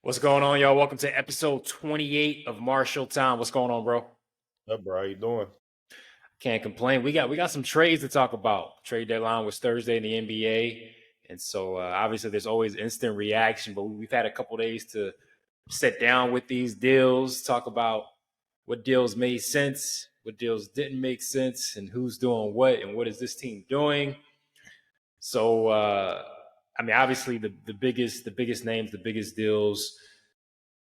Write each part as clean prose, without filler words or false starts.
What's going on, y'all? Welcome to episode 28 of Marshall Time. What's going on, bro? Up, bro. How you doing? Can't complain. We got some trades to talk about. Trade deadline was Thursday in the NBA, and so obviously there's always instant reaction. But we've had a couple days to sit down with these deals, talk about what deals made sense, what deals didn't make sense, and who's doing what, and what is this team doing. So I mean, obviously the biggest names, the biggest deals.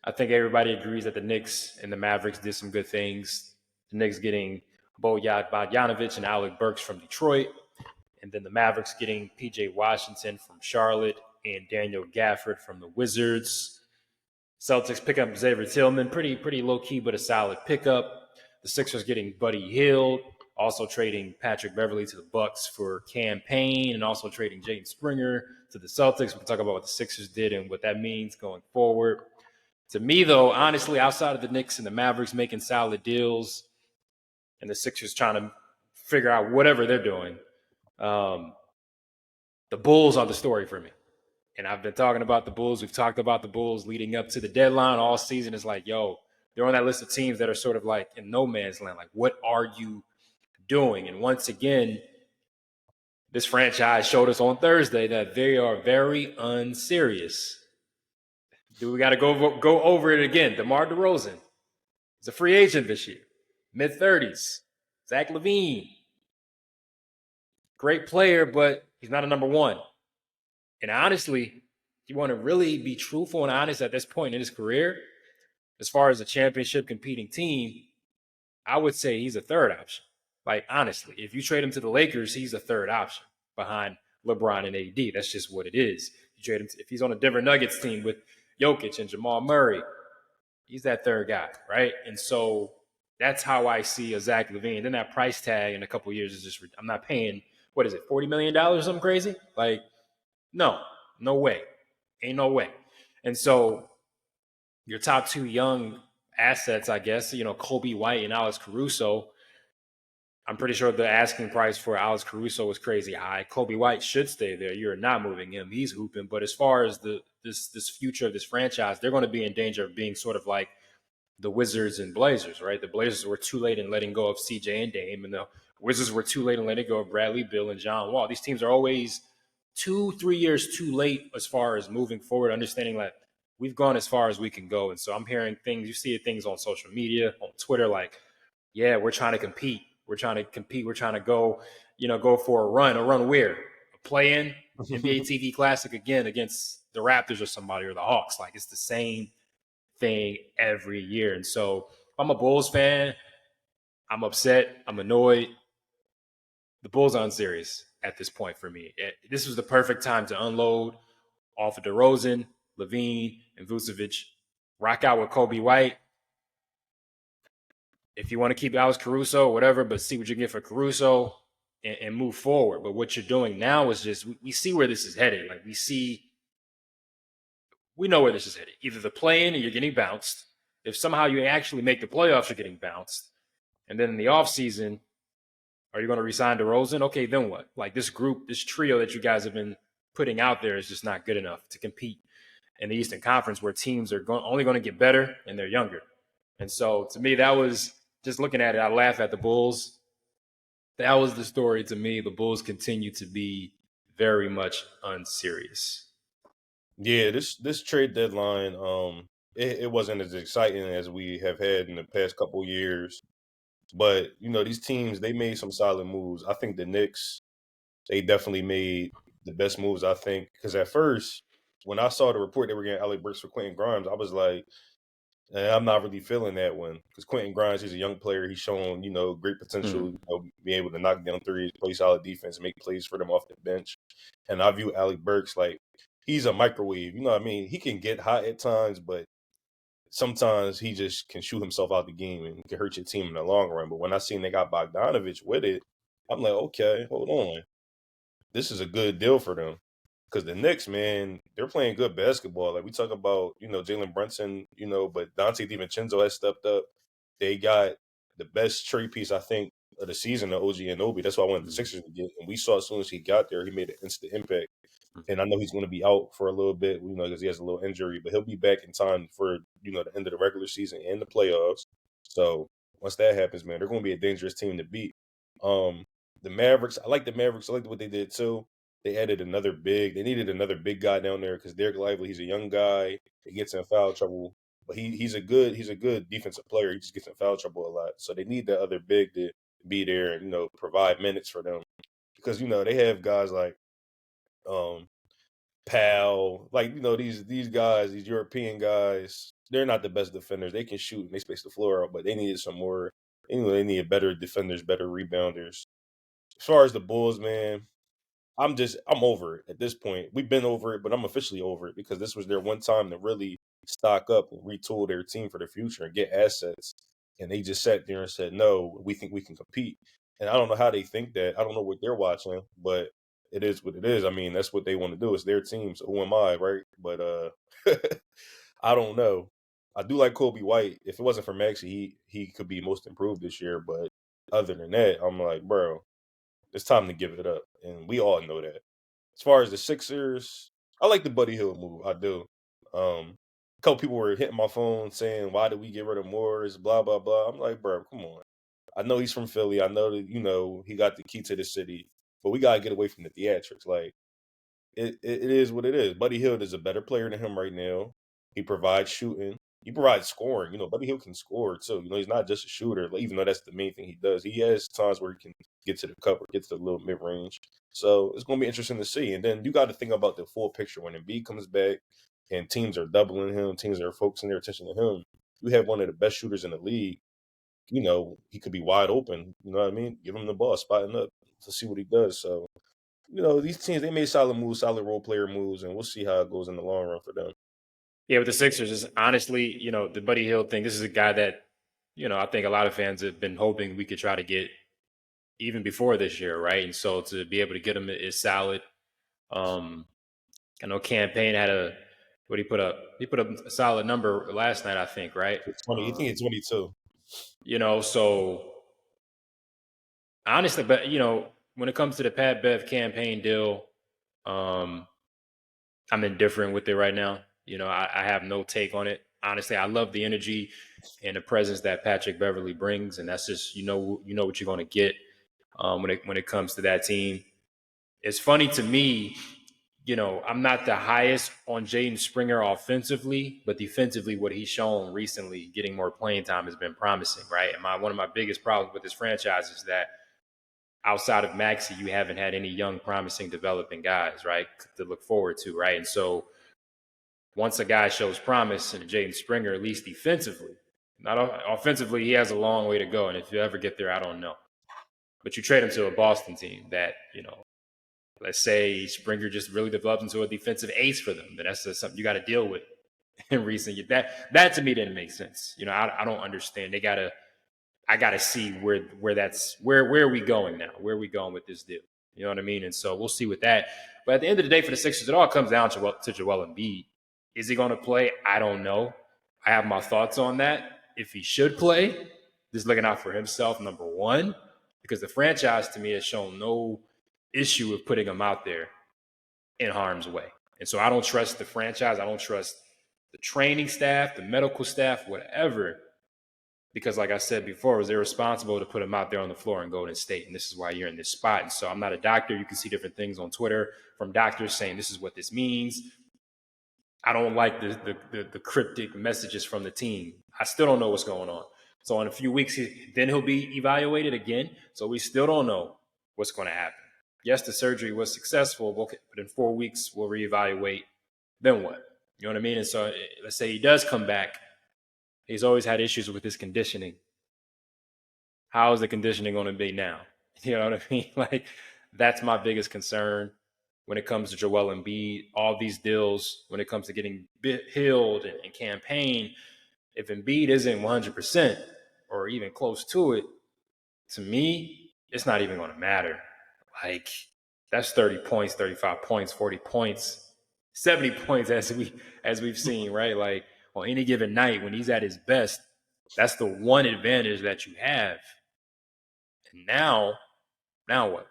I think everybody agrees that the Knicks and the Mavericks did some good things. The Knicks getting Bogdanovich and Alec Burks from Detroit, and then the Mavericks getting PJ Washington from Charlotte and Daniel Gafford from the Wizards. Celtics pick up Xavier Tillman, pretty low key, but a solid pickup. The Sixers getting Buddy Hield, also trading Patrick Beverly to the Bucks for Cam Payne, and also trading Jaden Springer to the Celtics. We can talk about what the Sixers did and what that means going forward. To me, though, honestly, outside of the Knicks and the Mavericks making solid deals, and the Sixers trying to figure out whatever they're doing, um, the Bulls are the story for me. And I've been talking about the Bulls. We've talked about the Bulls leading up to the deadline all season. It's like, yo, they're on that list of teams that are sort of like in no man's land. Like, what are you doing? And once again, this franchise showed us on Thursday that they are very unserious. Do we got to go over it again? DeMar DeRozan is a free agent this year, mid-30s. Zach LaVine, great player, but he's not a number one. And honestly, if you want to really be truthful and honest at this point in his career, as far as a championship competing team, I would say he's a third option. Like, honestly, if you trade him to the Lakers, he's a third option behind LeBron and AD. That's just what it is. You trade him if he's on a Denver Nuggets team with Jokic and Jamal Murray, he's that third guy, right? And so that's how I see a Zach LaVine. Then that price tag in a couple of years is just I'm not paying what is it, $40 million or something crazy? Like, no, no way, ain't no way. And so your top two young assets, I guess, Kobe White and Alex Caruso. I'm pretty sure the asking price for Alex Caruso was crazy high. Kobe White should stay there. You're not moving him. He's hooping. But as far as this future of this franchise, they're going to be in danger of being sort of like the Wizards and Blazers, right? The Blazers were too late in letting go of CJ and Dame, and the Wizards were too late in letting go of Bradley Beal and John Wall. These teams are always 2-3 years too late as far as moving forward, understanding that we've gone as far as we can go. And so I'm hearing things, you see things on social media, on Twitter, like, yeah, we're trying to compete. We're trying to compete. We're trying to go for a run where? A play in NBA TV Classic again against the Raptors or somebody or the Hawks. Like, it's the same thing every year. And so if I'm a Bulls fan, I'm upset. I'm annoyed. The Bulls aren't serious at this point for me. This was the perfect time to unload off of DeRozan, LaVine, and Vucevic. Rock out with Kobe White. If you want to keep Alex Caruso, whatever, but see what you get for Caruso and move forward. But what you're doing now is just we see where this is headed. Like we know where this is headed. Either the play-in and you're getting bounced. If somehow you actually make the playoffs, you're getting bounced. And then in the offseason, are you going to resign DeRozan? Okay, then what? Like this group, this trio that you guys have been putting out there is just not good enough to compete in the Eastern Conference, where teams are only going to get better and they're younger. And so to me, that was just looking at it. I laugh at the Bulls. That was the story to me. The Bulls continue to be very much unserious. Yeah, this trade deadline, it wasn't as exciting as we have had in the past couple years. But these teams, they made some solid moves. I think the Knicks, they definitely made the best moves. I think because at first, when I saw the report they were getting Alec Burks for Quentin Grimes, I was like, I'm not really feeling that one because Quentin Grimes, he's a young player. He's shown great potential. Mm. Be able to knock down threes, play solid defense, make plays for them off the bench. And I view Alec Burks like he's a microwave. You know what I mean? He can get hot at times, but sometimes he just can shoot himself out the game and can hurt your team in the long run. But when I seen they got Bogdanovich with it, I'm like, okay, hold on. This is a good deal for them. Because the Knicks, man, they're playing good basketball. Like we talk about, Jalen Brunson, but Dante DiVincenzo has stepped up. They got the best trade piece, I think, of the season, the OG Anunoby. That's why I wanted the Sixers to get. And we saw as soon as he got there, he made an instant impact. and I know he's going to be out for a little bit, because he has a little injury, but he'll be back in time for the end of the regular season and the playoffs. So once that happens, man, they're going to be a dangerous team to beat. Um, the Mavericks, I like the Mavericks. I like what they did too. They added another big. They needed another big guy down there because Derek Lively, he's a young guy. He gets in foul trouble, but he's a good defensive player. He just gets in foul trouble a lot. So they need that other big to be there and provide minutes for them because they have guys like um Pal, like these guys, these European guys, they're not the best defenders. They can shoot and they space the floor out, but they needed some more. They needed better defenders, better rebounders. As far as the Bulls, man, I'm over it at this point. We've been over it, but I'm officially over it because this was their one time to really stock up and retool their team for the future and get assets. And they just sat there and said, "No, we think we can compete." And I don't know how they think that. I don't know what they're watching, but it is what it is. I mean, that's what they want to do. It's their team, so who am I, right? But I don't know. I do like Kobe White. If it wasn't for Maxey, he could be most improved this year. But other than that, I'm like, bro, it's time to give it up, and we all know that. As far as the Sixers, I like the Buddy Hield move. I do. A couple people were hitting my phone saying, "Why did we get rid of Morris?" Blah blah blah. I'm like, bro, come on. I know he's from Philly. I know that he got the key to the city, but we gotta get away from the theatrics. Like it is what it is. Buddy Hield is a better player than him right now. He provides shooting. He provides scoring. Buddy Hield can score too. He's not just a shooter, even though that's the main thing he does. He has times where he can get to the cup or get to the little mid range. So it's going to be interesting to see. And then you got to think about the full picture when Embiid comes back and teams are doubling him, teams are focusing their attention to him. You have one of the best shooters in the league. He could be wide open. You know what I mean? Give him the ball, spotting up to see what he does. So these teams, they made solid moves, solid role player moves, and we'll see how it goes in the long run for them. Yeah, with the Sixers, is honestly, the Buddy Hield thing. This is a guy that, I think a lot of fans have been hoping we could try to get even before this year, right? And so to be able to get him is solid. I know Campaign had what he put up. He put up a solid number last night, I think, right? It's 20. You think it's 22? So honestly, but when it comes to the Pat Bev Campaign deal, I'm indifferent with it right now. I have no take on it. Honestly, I love the energy and the presence that Patrick Beverly brings, and that's just what you're going to get when it comes to that team. It's funny to me, I'm not the highest on Jaden Springer offensively, but defensively, what he's shown recently, getting more playing time has been promising, right? And one of my biggest problems with this franchise is that outside of Maxey, you haven't had any young, promising, developing guys, right, to look forward to, right? And so once a guy shows promise, and Jaden Springer, at least defensively, not offensively, he has a long way to go. And if you ever get there, I don't know. But you trade him to a Boston team that, let's say Springer just really develops into a defensive ace for them, then that's just something you got to deal with in recent years. That to me didn't make sense. I don't understand. I gotta see where are we going now? Where are we going with this deal? You know what I mean? And so we'll see with that. But at the end of the day, for the Sixers, it all comes down to Joel Embiid. Is he going to play? I don't know. I have my thoughts on that. If he should play, just looking out for himself, number one, because the franchise to me has shown no issue with putting him out there in harm's way. And so I don't trust the franchise. I don't trust the training staff, the medical staff, whatever, because like I said before, it was irresponsible to put him out there on the floor in Golden State. And this is why you're in this spot. And so I'm not a doctor. You can see different things on Twitter from doctors saying this is what this means. I don't like the cryptic messages from the team. I still don't know what's going on. So in a few weeks, then he'll be evaluated again. So we still don't know what's going to happen. Yes, the surgery was successful, but in 4 weeks, we'll reevaluate. Then what? You know what I mean? And so let's say he does come back. He's always had issues with his conditioning. How is the conditioning going to be now? You know what I mean? Like, that's my biggest concern when it comes to Joel Embiid. All these deals, when it comes to getting Hield and Campaign, if Embiid isn't 100% or even close to it, to me, it's not even going to matter. Like, that's 30 points, 35 points, 40 points, 70 points as we've seen, right? Like, on any given night when he's at his best, that's the one advantage that you have. And now what?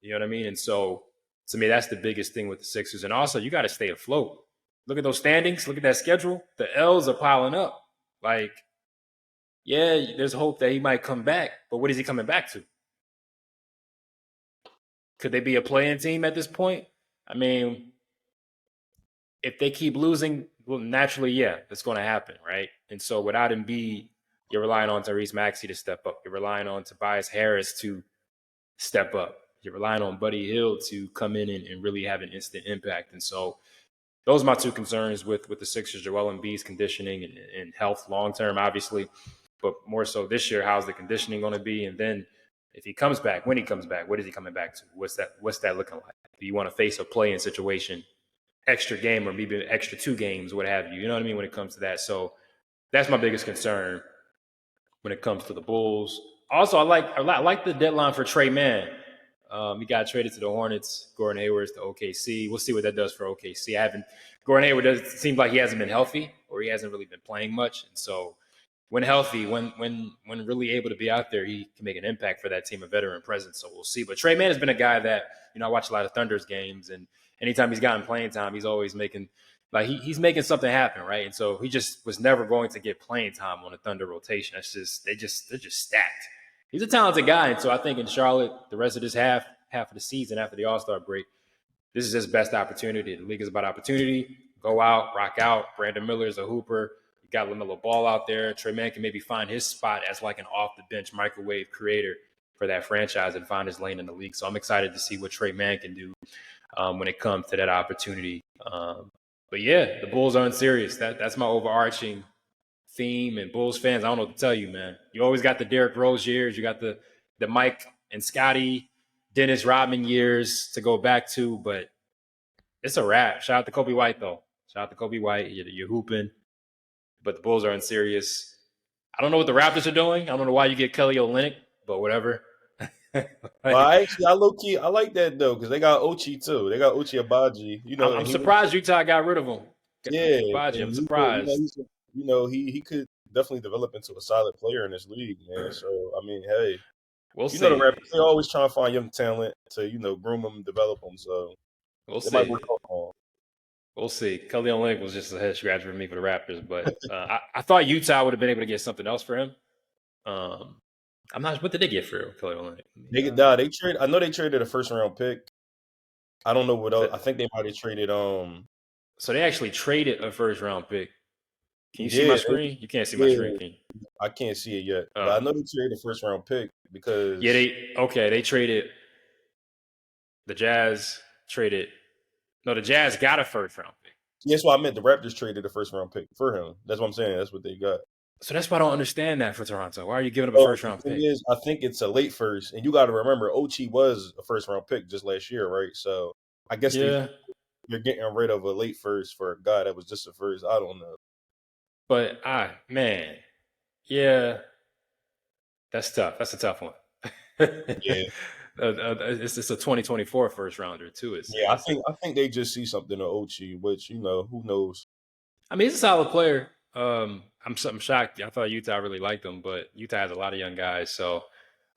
You know what I mean? And so To me, that's the biggest thing with the Sixers. And also, you got to stay afloat. Look at those standings. Look at that schedule. The L's are piling up. Like, yeah, there's hope that he might come back, but what is he coming back to? Could they be a playing team at this point? I mean, if they keep losing, well, naturally, yeah, that's going to happen, right? And so without Embiid, you're relying on Tyrese Maxey to step up. You're relying on Tobias Harris to step up. You're relying on Buddy Hield to come in and really have an instant impact. And so those are my two concerns with the Sixers. Joel Embiid's conditioning and health long term, obviously, but more so this year, how's the conditioning going to be? And then if he comes back, when he comes back, what is he coming back to? What's that looking like? Do you want to face a play-in situation, extra game or maybe an extra 2 games, what have you? You know what I mean when it comes to that. So that's my biggest concern when it comes to the Bulls. Also, I like the deadline for Trey Mann. He got traded to the Hornets. Gordon Hayward's to OKC. We'll see what that does for OKC. Gordon Hayward seems like he hasn't been healthy or he hasn't really been playing much. And so when healthy, when really able to be out there, he can make an impact for that team, a veteran presence. So we'll see. But Trey Mann has been a guy that, I watch a lot of Thunder's games, and anytime he's gotten playing time, he's always making he's making something happen, right? And so he just was never going to get playing time on a Thunder rotation. That's just they're just stacked. He's a talented guy, and so I think in Charlotte, the rest of this half of the season after the All-Star break, this is his best opportunity. The league is about opportunity. Go out, rock out. Brandon Miller is a hooper. You got LaMelo Ball out there. Trey Mann can maybe find his spot as like an off-the-bench microwave creator for that franchise and find his lane in the league. So I'm excited to see what Trey Mann can do when it comes to that opportunity. But yeah, the Bulls aren't serious. That's my overarching theme. And Bulls fans, I don't know what to tell you, man. You always got the Derrick Rose years. You got the Mike and Scotty, Dennis Rodman years to go back to, but it's a wrap. Shout out to Kobe White, though. Shout out to Kobe White. You're hooping, but the Bulls aren't serious. I don't know what the Raptors are doing. I don't know why you get Kelly Olynyk, but whatever. Well, I low-key, I like that, though, because they got Ochi, too. They got Ochi Abaji. I'm surprised Utah got rid of him. Yeah. Abaji, I'm surprised. He could definitely develop into a solid player in this league, man. So, I mean, hey. We'll see. The Raptors, they're always trying to find young talent to, groom them, develop them. So, we'll see. We'll see. Kelly Olynyk was just a head scratcher for me for the Raptors, but I thought Utah would have been able to get something else for him. I'm not. What did they get for Kelly Olynyk? They traded. I know they traded a first round pick. I don't know what else. I think they might have traded. So they actually traded a first round pick. Can you see my screen? You can't see my screen. I can't see it yet. But I know they traded a first round pick because they traded. The Jazz traded. No, the Jazz got a first round pick. That's why I meant the Raptors traded a first round pick for him. That's what I'm saying. That's what they got. So that's why I don't understand that for Toronto. Why are you giving up a first round pick? I think it's a late first, and you got to remember, Ochi was a first round pick just last year, right? So I guess you're getting rid of a late first for a guy that was just a first. I don't know. But that's tough. That's a tough one. Yeah. It's a 2024 first rounder too. I think they just see something in Ochi, which who knows. I mean, he's a solid player. I'm shocked. I thought Utah really liked him, but Utah has a lot of young guys. So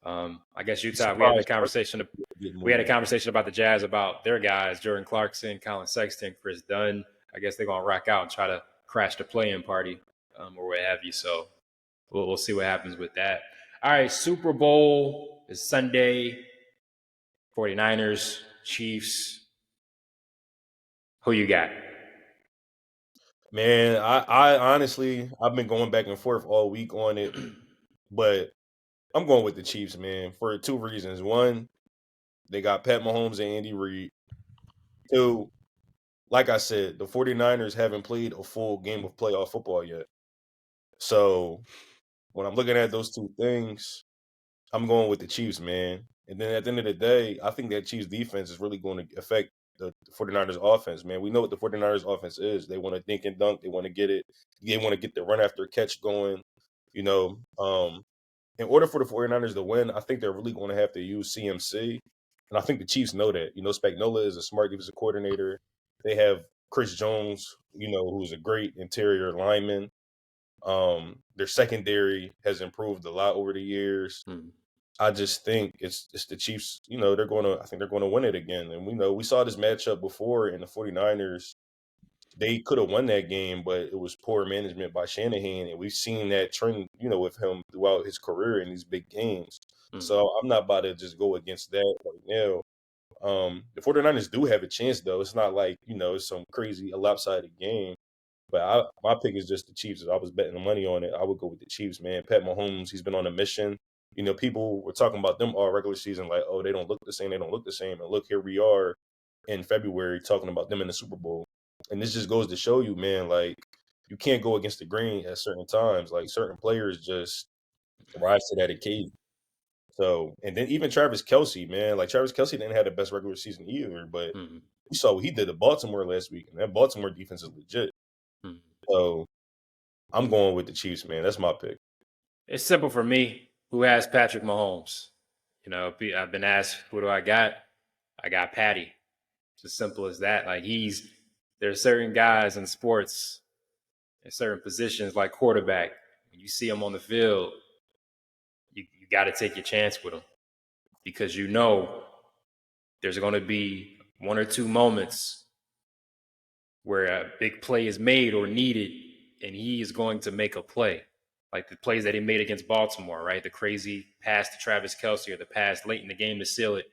I guess Utah. We had a conversation about the Jazz about their guys: Jordan Clarkson, Colin Sexton, Chris Dunn. I guess they're gonna rock out and try to crash the play-in party or what have you. So we'll see what happens with that. All right, Super Bowl is Sunday. 49ers, Chiefs. Who you got? Man, I honestly, I've been going back and forth all week on it, but I'm going with the Chiefs, man, for 2 reasons. One, they got Pat Mahomes and Andy Reid. 2, like I said, the 49ers haven't played a full game of playoff football yet. So when I'm looking at those 2 things, I'm going with the Chiefs, man. And then at the end of the day, I think that Chiefs defense is really going to affect the 49ers offense, man. We know what the 49ers offense is. They want to dink and dunk. They want to get it. They want to get the run after catch going. In order for the 49ers to win, I think they're really going to have to use CMC. And I think the Chiefs know that. Spagnuolo is a smart defensive coordinator. They have Chris Jones, who's a great interior lineman. Their secondary has improved a lot over the years. I just think it's the Chiefs, I think they're gonna win it again. And we saw this matchup before in the 49ers. They could have won that game, but it was poor management by Shanahan. And we've seen that trend, with him throughout his career in these big games. Mm. So I'm not about to just go against that right now. The 49ers do have a chance though. It's not like, it's some crazy a lopsided game. But my pick is just the Chiefs. If I was betting the money on it, I would go with the Chiefs, man. Pat Mahomes, he's been on a mission. People were talking about them all regular season, like, oh, they don't look the same. They don't look the same. And look, here we are in February talking about them in the Super Bowl. And this just goes to show you, man, like, you can't go against the grain at certain times. Like, certain players just rise to that occasion. So, and then even Travis Kelce, man, like, Travis Kelce didn't have the best regular season either, but Mm-hmm. we saw what he did to Baltimore last week, and that Baltimore defense is legit. Mm-hmm. So, I'm going with the Chiefs, man. That's my pick. It's simple for me. Who has Patrick Mahomes? I've been asked, who do I got? I got Patty. It's as simple as that. Like there are certain guys in sports, in certain positions, like quarterback. When you see them on the field, you got to take your chance with them because there's going to be one or two moments where a big play is made or needed, and he is going to make a play. Like the plays that he made against Baltimore, right? The crazy pass to Travis Kelce or the pass late in the game to seal it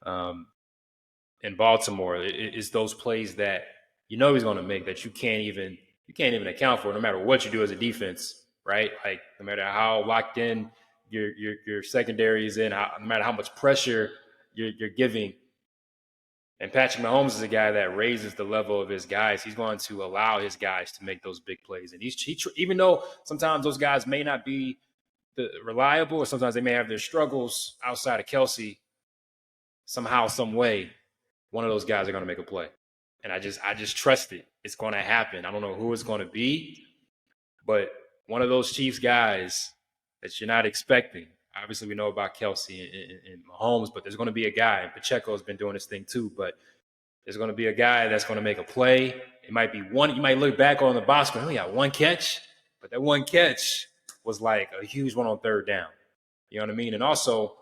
in Baltimore. It's those plays that he's going to make that you can't even account for, no matter what you do as a defense, right? Like no matter how locked in your secondary is in, no matter how much pressure you're giving. And Patrick Mahomes is a guy that raises the level of his guys. He's going to allow his guys to make those big plays. And even though sometimes those guys may not be reliable, or sometimes they may have their struggles outside of Kelce, somehow, some way, one of those guys are going to make a play. And I just trust it. It's going to happen. I don't know who it's going to be, but one of those Chiefs guys that you're not expecting. Obviously, we know about Kelce and Mahomes, but there's going to be a guy, and Pacheco's been doing this thing too, but there's going to be a guy that's going to make a play. It might be one. You might look back on the box score, he got one catch, but that one catch was like a huge one on third down. You know what I mean? And also,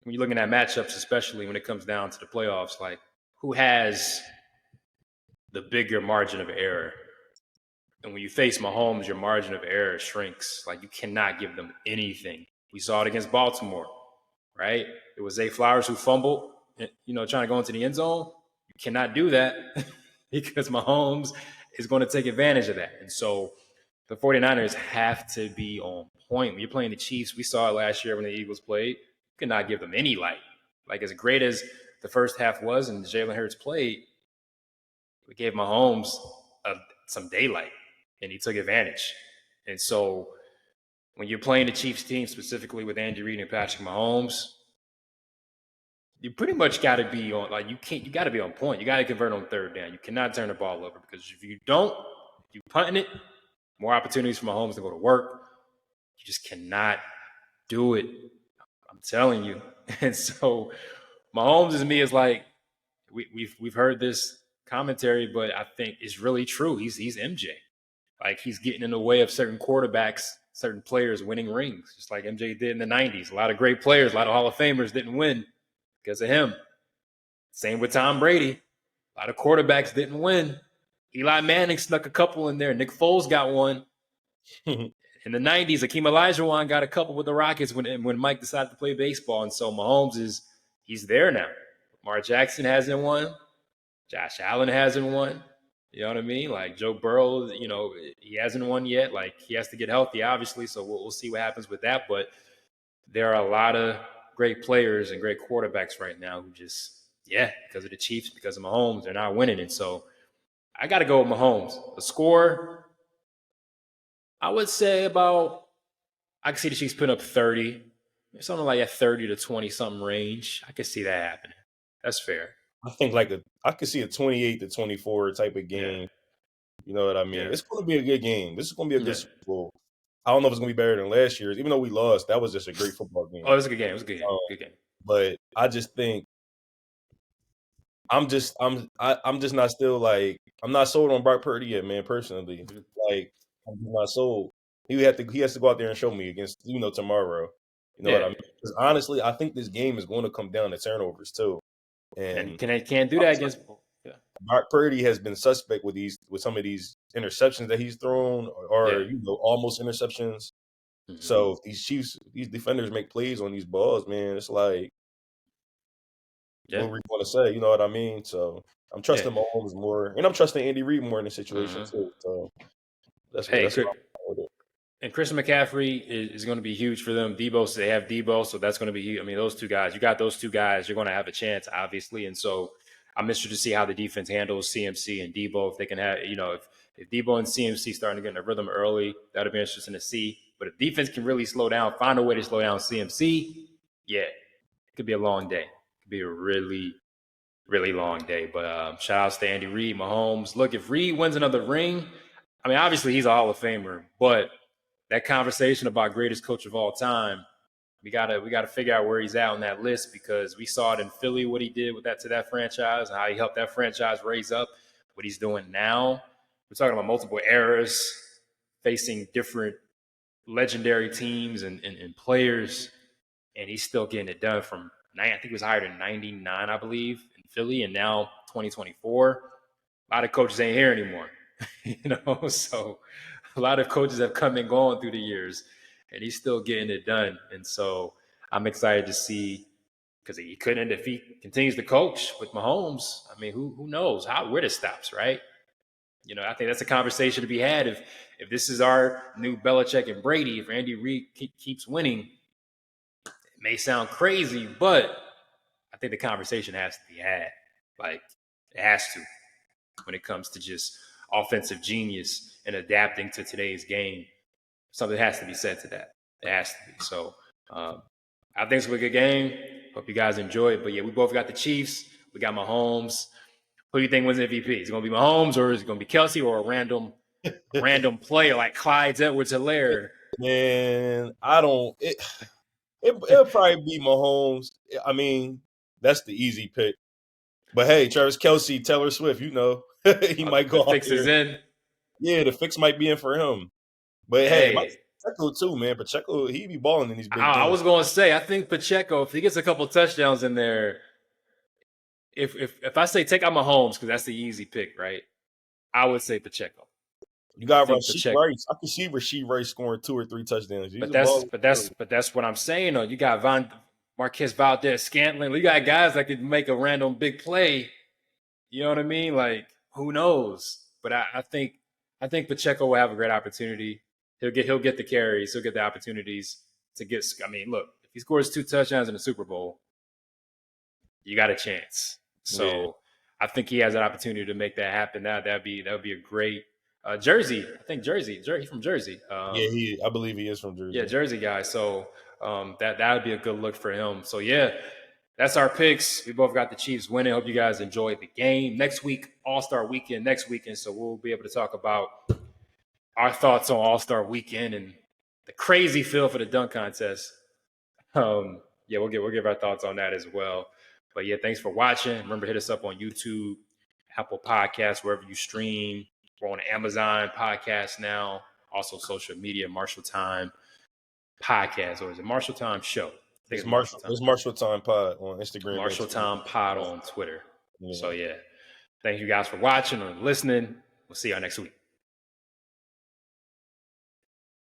when you're looking at matchups, especially when it comes down to the playoffs, like who has the bigger margin of error? And when you face Mahomes, your margin of error shrinks. Like you cannot give them anything. We saw it against Baltimore, right? It was Zay Flowers who fumbled, trying to go into the end zone. You cannot do that because Mahomes is going to take advantage of that. And so the 49ers have to be on point. When you're playing the Chiefs, we saw it last year when the Eagles played. You cannot give them any light. Like as great as the first half was and Jalen Hurts played, we gave Mahomes some daylight. And he took advantage. And so when you're playing the Chiefs team, specifically with Andy Reid and Patrick Mahomes, you pretty much got to be on, like, you got to be on point. You got to convert on third down. You cannot turn the ball over because if you don't, you punting it, more opportunities for Mahomes to go to work. You just cannot do it. I'm telling you. And so Mahomes to me is like, we've heard this commentary, but I think it's really true. He's MJ. Like he's getting in the way of certain quarterbacks, certain players winning rings, just like MJ did in the 90s. A lot of great players, a lot of Hall of Famers didn't win because of him. Same with Tom Brady. A lot of quarterbacks didn't win. Eli Manning snuck a couple in there. Nick Foles got one. In the 90s, Hakeem Olajuwon got a couple with the Rockets when Mike decided to play baseball. And so Mahomes he's there now. Lamar Jackson hasn't won. Josh Allen hasn't won. You know what I mean? Like Joe Burrow, he hasn't won yet. Like he has to get healthy, obviously. So we'll see what happens with that. But there are a lot of great players and great quarterbacks right now who just, because of the Chiefs, because of Mahomes, they're not winning. And so I got to go with Mahomes. The score, I would say I can see the Chiefs putting up 30, something like a 30 to 20 something range. I can see that happening. That's fair. I think I could see a 28 to 24 type of game. Yeah. You know what I mean? Yeah. It's going to be a good game. This is going to be a good Super Bowl. I don't know if it's going to be better than last year's. Even though we lost, that was just a great football game. Oh, it was a good game. It was a good game. Good game. But I just think I'm just not still like I'm not sold on Brock Purdy yet, man. Personally, like I'm not sold. He has to go out there and show me against tomorrow. You know what Yeah. I mean? Because honestly, I think this game is going to come down to turnovers too. And you And can't do that against. Yeah. Brock Purdy has been suspect with some of these interceptions that he's thrown, or Yeah. almost interceptions. Mhm. So if these defenders make plays on these balls, man, it's like, Yeah. what were you going to say? You know what I mean? So I'm Yeah. trusting Mahomes more, and I'm trusting Andy Reid more in this situation Mhm. too. So that's what Hey, that's what I'm with it. and Christian McCaffrey is going to be huge for them. Debo, so they have Debo, so that's going to be huge. I mean, those two guys, you got those two guys, you're going to have a chance, obviously. And so I'm interested to see how the defense handles CMC and Debo. If they can have, if Debo and CMC starting to get in a rhythm early, that'll be interesting to see. But if defense can really slow down, find a way to slow down CMC, yeah, it could be a long day. It could be a really, really long day. But shout outs to Andy Reid, Mahomes. Look, if Reid wins another ring, I mean, obviously he's a Hall of Famer, but that conversation about greatest coach of all time, we gotta figure out where he's at on that list, because we saw it in Philly what he did with that franchise and how he helped that franchise raise up. What he's doing now, we're talking about multiple eras, facing different legendary teams and players, and he's still getting it done. I think he was hired in '99, I believe, in Philly, and now 2024. A lot of coaches ain't here anymore, So a lot of coaches have come and gone through the years, and he's still getting it done. And so I'm excited to see, because he couldn't, if he continues to coach with Mahomes, I mean, who knows where this stops, right? I think that's a conversation to be had. If this is our new Belichick and Brady, if Andy Reid keeps winning, it may sound crazy, but I think the conversation has to be had. Like, it has to, when it comes to just offensive genius and adapting to today's game. Something has to be said to that. It has to be. So I think it's a good game. Hope you guys enjoy it. But yeah, we both got the Chiefs. We got Mahomes. Who do you think wins MVP? Is it going to be Mahomes, or is it going to be Kelsey, or a random player like Clyde Edwards-Helaire? Man, I don't. It'll probably be Mahomes. I mean, that's the easy pick. But hey, Travis Kelce, Taylor Swift, he might The go out fix is there. in. Yeah, the fix might be in for him. But hey, it might Hey, be Pacheco too, man. Pacheco, he be balling in these big I games. was going to say, I think Pacheco, if he gets a couple touchdowns in there, if I say take out Mahomes, because that's the easy pick, right? I would say Pacheco. You I got think Rasheed Pacheco. Rice. I can see Rasheed Rice scoring 2 or 3 touchdowns. He's But a that's baller. but that's but that's what I'm saying. Though you got Marquez Valdez-Scantling. You got guys that could make a random big play. You know what I mean? Like, who knows? But I think Pacheco will have a great opportunity. He'll get the carries. He'll get the opportunities to get. I mean, look, if he scores 2 touchdowns in the Super Bowl, you got a chance. Yeah. So I think he has an opportunity to make that happen. That'd be a great Jersey. I think Jersey. He's from Jersey. Yeah, I believe he is from Jersey. Yeah, Jersey guy. So that would be a good look for him. So yeah, that's our picks. We both got the Chiefs winning. Hope you guys enjoyed the game. Next week, All-Star Weekend. Next weekend, so we'll be able to talk about our thoughts on All-Star Weekend and the crazy feel for the dunk contest. Yeah, we'll give our thoughts on that as well. But yeah, thanks for watching. Remember, hit us up on YouTube, Apple Podcasts, wherever you stream. We're on Amazon Podcast now. Also, social media, Marshall Time Podcast, or is it Marshall Time Show? I think It's Marshall Time Pod on Instagram. Marshall Time Pod on Twitter. Yeah. So yeah, thank you guys for watching or listening. We'll see y'all next week.